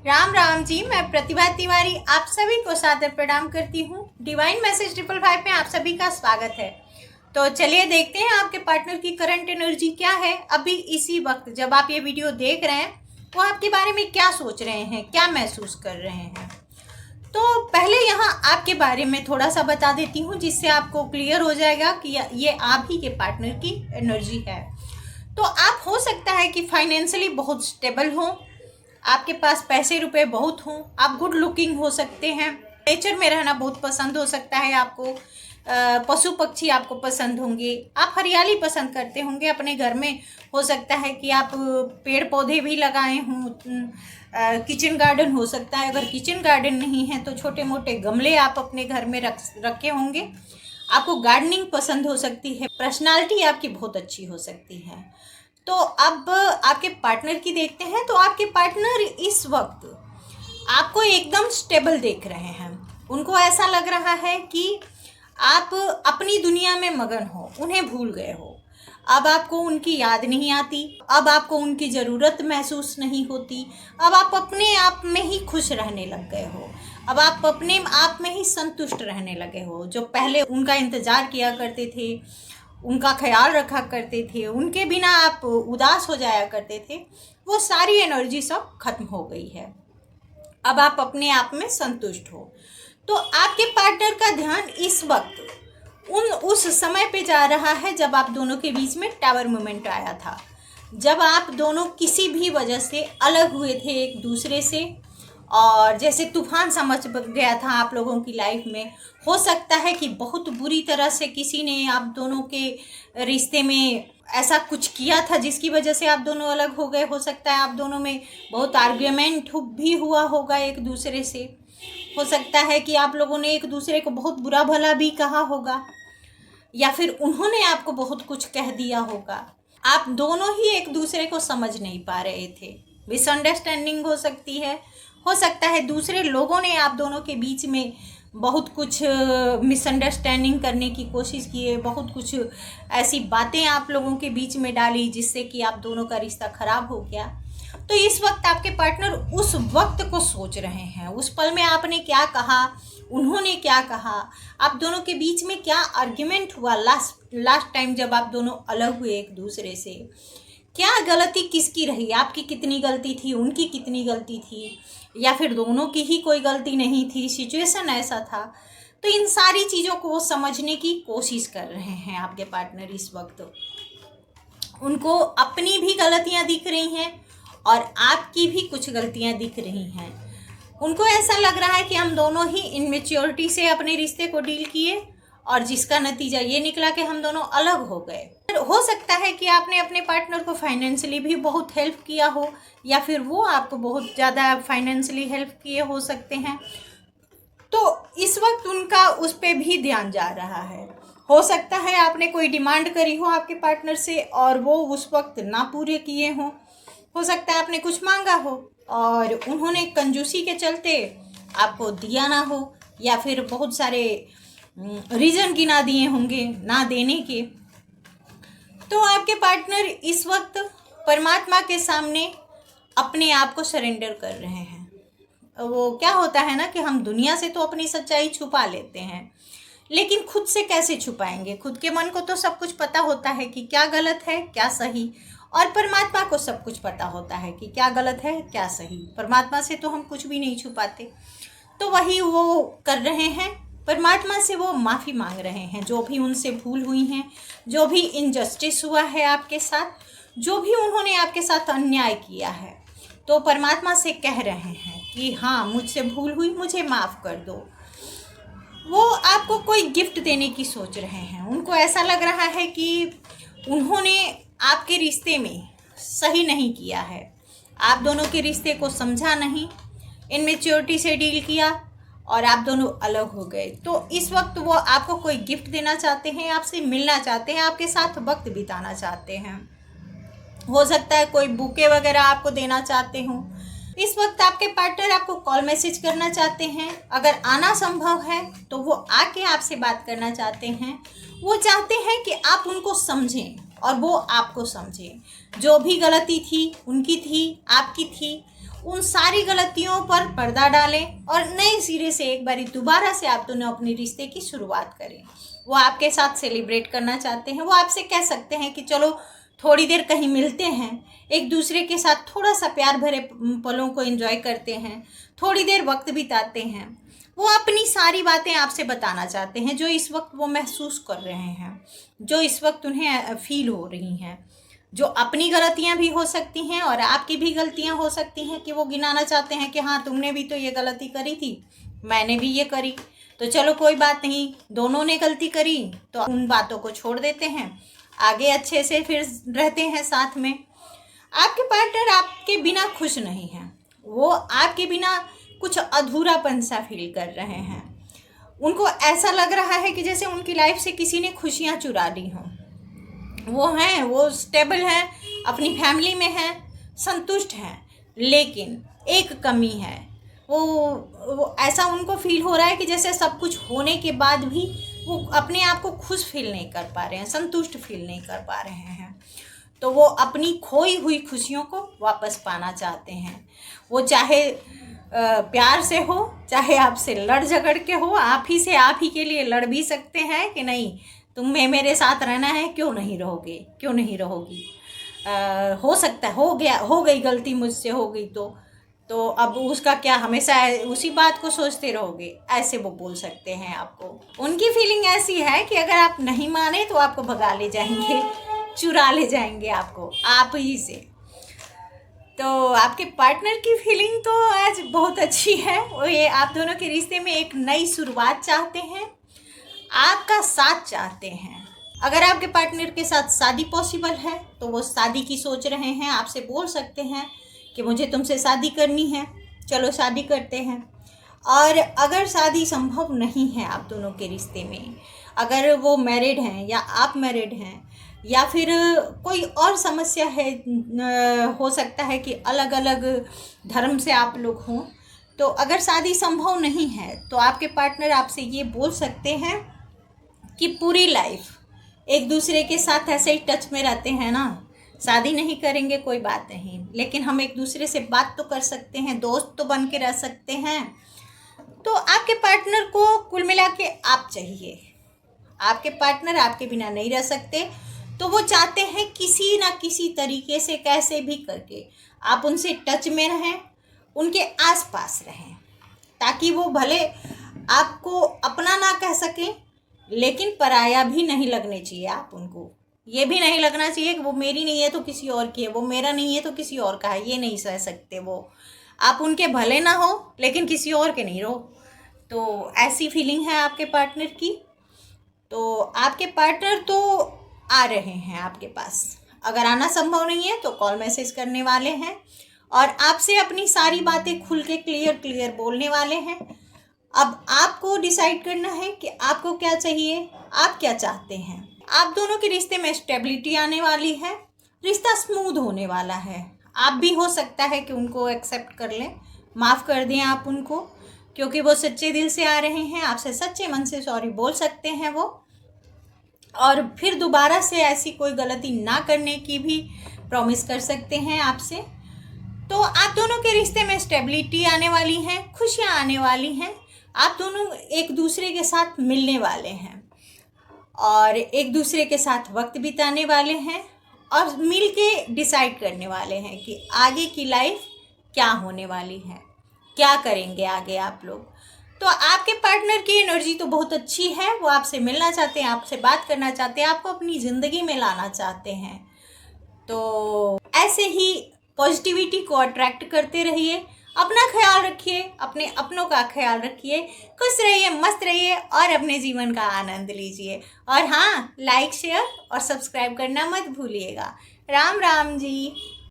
राम राम जी। मैं प्रतिभा तिवारी आप सभी को सादर प्रणाम करती हूँ। डिवाइन मैसेज 555 में आप सभी का स्वागत है। तो चलिए देखते हैं आपके पार्टनर की करंट एनर्जी क्या है। अभी इसी वक्त जब आप ये वीडियो देख रहे हैं वो आपके बारे में क्या सोच रहे हैं, क्या महसूस कर रहे हैं। तो पहले यहाँ आपके बारे में थोड़ा सा बता देती हूँ जिससे आपको क्लियर हो जाएगा कि ये आप ही के पार्टनर की एनर्जी है। तो आप हो सकता है कि फाइनेंशियली बहुत स्टेबल हो, आपके पास पैसे रुपए बहुत हों, आप गुड लुकिंग हो सकते हैं, नेचर में रहना बहुत पसंद हो सकता है आपको, पशु पक्षी आपको पसंद होंगे, आप हरियाली पसंद करते होंगे अपने घर में। हो सकता है कि आप पेड़ पौधे भी लगाए हों, किचन गार्डन हो सकता है। अगर किचन गार्डन नहीं है तो छोटे मोटे गमले आप अपने घर में रखे होंगे। आपको गार्डनिंग पसंद हो सकती है, पर्सनालिटी आपकी बहुत अच्छी हो सकती है। तो अब आपके पार्टनर की देखते हैं। तो आपके पार्टनर इस वक्त आपको एकदम स्टेबल देख रहे हैं। उनको ऐसा लग रहा है कि आप अपनी दुनिया में मगन हो, उन्हें भूल गए हो। अब आपको उनकी याद नहीं आती, अब आपको उनकी ज़रूरत महसूस नहीं होती। अब आप अपने आप में ही खुश रहने लग गए हो, अब आप अपने आप में ही संतुष्ट रहने लगे हो। जो पहले उनका इंतज़ार किया करते थे, उनका ख्याल रखा करते थे, उनके बिना आप उदास हो जाया करते थे, वो सारी एनर्जी सब खत्म हो गई है। अब आप अपने आप में संतुष्ट हो। तो आपके पार्टनर का ध्यान इस वक्त उस समय पे जा रहा है जब आप दोनों के बीच में टावर मोमेंट आया था, जब आप दोनों किसी भी वजह से अलग हुए थे एक दूसरे से, और जैसे तूफान समझ गया था आप लोगों की लाइफ में। हो सकता है कि बहुत बुरी तरह से किसी ने आप दोनों के रिश्ते में ऐसा कुछ किया था जिसकी वजह से आप दोनों अलग हो गए। हो सकता है आप दोनों में बहुत आर्ग्यूमेंट भी हुआ होगा एक दूसरे से। हो सकता है कि आप लोगों ने एक दूसरे को बहुत बुरा भला भी कहा होगा, या फिर उन्होंने आपको बहुत कुछ कह दिया होगा। आप दोनों ही एक दूसरे को समझ नहीं पा रहे थे, मिसअंडरस्टैंडिंग हो सकती है। हो सकता है दूसरे लोगों ने आप दोनों के बीच में बहुत कुछ मिसअंडरस्टैंडिंग करने की कोशिश की है, बहुत कुछ ऐसी बातें आप लोगों के बीच में डाली जिससे कि आप दोनों का रिश्ता खराब हो गया। तो इस वक्त आपके पार्टनर उस वक्त को सोच रहे हैं, उस पल में आपने क्या कहा, उन्होंने क्या कहा, आप दोनों के बीच में क्या आर्ग्यूमेंट हुआ लास्ट टाइम जब आप दोनों अलग हुए एक दूसरे से। क्या गलती किसकी रही, आपकी कितनी गलती थी, उनकी कितनी गलती थी, या फिर दोनों की ही कोई गलती नहीं थी, सिचुएशन ऐसा था। तो इन सारी चीज़ों को वो समझने की कोशिश कर रहे हैं आपके पार्टनर इस वक्त। उनको अपनी भी गलतियां दिख रही हैं और आपकी भी कुछ गलतियां दिख रही हैं। उनको ऐसा लग रहा है कि हम दोनों ही इनमेच्योरिटी से अपने रिश्ते को डील किए और जिसका नतीजा ये निकला कि हम दोनों अलग हो गए। हो सकता है कि आपने अपने पार्टनर को फाइनेंशियली भी बहुत हेल्प किया हो, या फिर वो आपको बहुत ज़्यादा फाइनेंशियली हेल्प किए हो सकते हैं। तो इस वक्त उनका उस पर भी ध्यान जा रहा है। हो सकता है आपने कोई डिमांड करी हो आपके पार्टनर से और वो उस वक्त ना पूरे किए हों। हो सकता है आपने कुछ मांगा हो और उन्होंने कंजूसी के चलते आपको दिया ना हो, या फिर बहुत सारे रीज़न गिना दिए होंगे ना देने के। तो आपके पार्टनर इस वक्त परमात्मा के सामने अपने आप को सरेंडर कर रहे हैं। वो क्या होता है ना कि हम दुनिया से तो अपनी सच्चाई छुपा लेते हैं, लेकिन खुद से कैसे छुपाएंगे। खुद के मन को तो सब कुछ पता होता है कि क्या गलत है क्या सही, और परमात्मा को सब कुछ पता होता है कि क्या गलत है क्या सही। परमात्मा से तो हम कुछ भी नहीं छुपाते। तो वही वो कर रहे हैं, परमात्मा से वो माफ़ी मांग रहे हैं जो भी उनसे भूल हुई हैं, जो भी इनजस्टिस हुआ है आपके साथ, जो भी उन्होंने आपके साथ अन्याय किया है। तो परमात्मा से कह रहे हैं कि हाँ मुझसे भूल हुई, मुझे माफ़ कर दो। वो आपको कोई गिफ्ट देने की सोच रहे हैं। उनको ऐसा लग रहा है कि उन्होंने आपके रिश्ते में सही नहीं किया है, आप दोनों के रिश्ते को समझा नहीं, इनमेच्योरिटी से डील किया और आप दोनों अलग हो गए। तो इस वक्त वो आपको कोई गिफ्ट देना चाहते हैं, आपसे मिलना चाहते हैं, आपके साथ वक्त बिताना चाहते हैं। हो सकता है कोई बुके वगैरह आपको देना चाहते हों। इस वक्त आपके पार्टनर आपको कॉल मैसेज करना चाहते हैं। अगर आना संभव है तो वो आके आपसे बात करना चाहते हैं। वो चाहते हैं कि आप उनको समझें और वो आपको समझें। जो भी गलती थी उनकी थी, आपकी थी, उन सारी गलतियों पर पर्दा डालें और नए सिरे से एक बारी दोबारा से आप दोनों अपने रिश्ते की शुरुआत करें। वो आपके साथ सेलिब्रेट करना चाहते हैं, वो आपसे कह सकते हैं कि चलो थोड़ी देर कहीं मिलते हैं, एक दूसरे के साथ थोड़ा सा प्यार भरे पलों को एंजॉय करते हैं, थोड़ी देर वक्त बिताते हैं। वो अपनी सारी बातें आपसे बताना चाहते हैं जो इस वक्त वो महसूस कर रहे हैं, जो इस वक्त उन्हें फील हो रही हैं, जो अपनी गलतियां भी हो सकती हैं और आपकी भी गलतियां हो सकती हैं कि वो गिनाना चाहते हैं कि हाँ तुमने भी तो ये गलती करी थी, मैंने भी ये करी, तो चलो कोई बात नहीं, दोनों ने गलती करी तो उन बातों को छोड़ देते हैं, आगे अच्छे से फिर रहते हैं साथ में। आपके पार्टनर आपके बिना खुश नहीं हैं, वो आपके बिना कुछ अधूरापन सा फील कर रहे हैं। उनको ऐसा लग रहा है कि जैसे उनकी लाइफ से किसी ने खुशियाँ चुरा ली हों। वो हैं, वो स्टेबल हैं, अपनी फैमिली में हैं, संतुष्ट हैं, लेकिन एक कमी है, वो ऐसा उनको फील हो रहा है कि जैसे सब कुछ होने के बाद भी वो अपने आप को खुश फील नहीं कर पा रहे हैं, संतुष्ट फील नहीं कर पा रहे हैं। तो वो अपनी खोई हुई खुशियों को वापस पाना चाहते हैं। वो चाहे प्यार से हो, चाहे आपसे लड़ झगड़ के हो, आप ही के लिए लड़ भी सकते हैं कि नहीं तुम्हें मेरे साथ रहना है, क्यों नहीं रहोगे, क्यों नहीं रहोगी, हो सकता है हो गई गलती मुझसे हो गई तो अब उसका क्या, हमेशा उसी बात को सोचते रहोगे, ऐसे वो बोल सकते हैं आपको। उनकी फीलिंग ऐसी है कि अगर आप नहीं माने तो आपको भगा ले जाएंगे, चुरा ले जाएंगे आपको आप ही से। तो आपके पार्टनर की फीलिंग तो आज बहुत अच्छी है, वो ये आप दोनों के रिश्ते में एक नई शुरुआत चाहते हैं, आपका साथ चाहते हैं। अगर आपके पार्टनर के साथ शादी पॉसिबल है तो वो शादी की सोच रहे हैं, आपसे बोल सकते हैं कि मुझे तुमसे शादी करनी है, चलो शादी करते हैं। और अगर शादी संभव नहीं है आप दोनों के रिश्ते में, अगर वो मैरिड हैं या आप मैरिड हैं या फिर कोई और समस्या है, हो सकता है कि अलग अलग धर्म से आप लोग हों, तो अगर शादी संभव नहीं है तो आपके पार्टनर आपसे ये बोल सकते हैं कि पूरी लाइफ एक दूसरे के साथ ऐसे ही टच में रहते हैं ना, शादी नहीं करेंगे कोई बात नहीं, लेकिन हम एक दूसरे से बात तो कर सकते हैं, दोस्त तो बन के रह सकते हैं। तो आपके पार्टनर को कुल मिला के आप चाहिए, आपके पार्टनर आपके बिना नहीं रह सकते, तो वो चाहते हैं किसी ना किसी तरीके से कैसे भी करके आप उनसे टच में रहें, उनके आसपास रहें, ताकि वो भले आपको अपना ना कह सकें लेकिन पराया भी नहीं लगने चाहिए। आप उनको ये भी नहीं लगना चाहिए कि वो मेरी नहीं है तो किसी और की है, वो मेरा नहीं है तो किसी और का है, ये नहीं सह सकते वो। आप उनके भले ना हो लेकिन किसी और के नहीं रहो। तो ऐसी फीलिंग है आपके पार्टनर की। तो आपके पार्टनर तो आ रहे हैं आपके पास, अगर आना संभव नहीं है तो कॉल मैसेज करने वाले हैं और आपसे अपनी सारी बातें खुल के क्लियर बोलने वाले हैं। अब आपको डिसाइड करना है कि आपको क्या चाहिए, आप क्या चाहते हैं। आप दोनों के रिश्ते में स्टेबिलिटी आने वाली है, रिश्ता स्मूथ होने वाला है। आप भी हो सकता है कि उनको एक्सेप्ट कर लें, माफ़ कर दें आप उनको, क्योंकि वो सच्चे दिल से आ रहे हैं, आपसे सच्चे मन से सॉरी बोल सकते हैं वो, और फिर दोबारा से ऐसी कोई गलती ना करने की भी प्रॉमिस कर सकते हैं आपसे। तो आप दोनों के रिश्ते में स्टेबिलिटी आने वाली है, खुशियाँ आने वाली हैं, आप दोनों एक दूसरे के साथ मिलने वाले हैं और एक दूसरे के साथ वक्त बिताने वाले हैं और मिल के डिसाइड करने वाले हैं कि आगे की लाइफ क्या होने वाली है, क्या करेंगे आगे आप लोग। तो आपके पार्टनर की एनर्जी तो बहुत अच्छी है, वो आपसे मिलना चाहते हैं, आपसे बात करना चाहते हैं, आपको अपनी ज़िंदगी में लाना चाहते हैं। तो ऐसे ही पॉजिटिविटी को अट्रैक्ट करते रहिए, अपना ख्याल रखिए, अपने अपनों का ख्याल रखिए, खुश रहिए, मस्त रहिए और अपने जीवन का आनंद लीजिए। और हाँ, लाइक शेयर और सब्सक्राइब करना मत भूलिएगा। राम राम जी।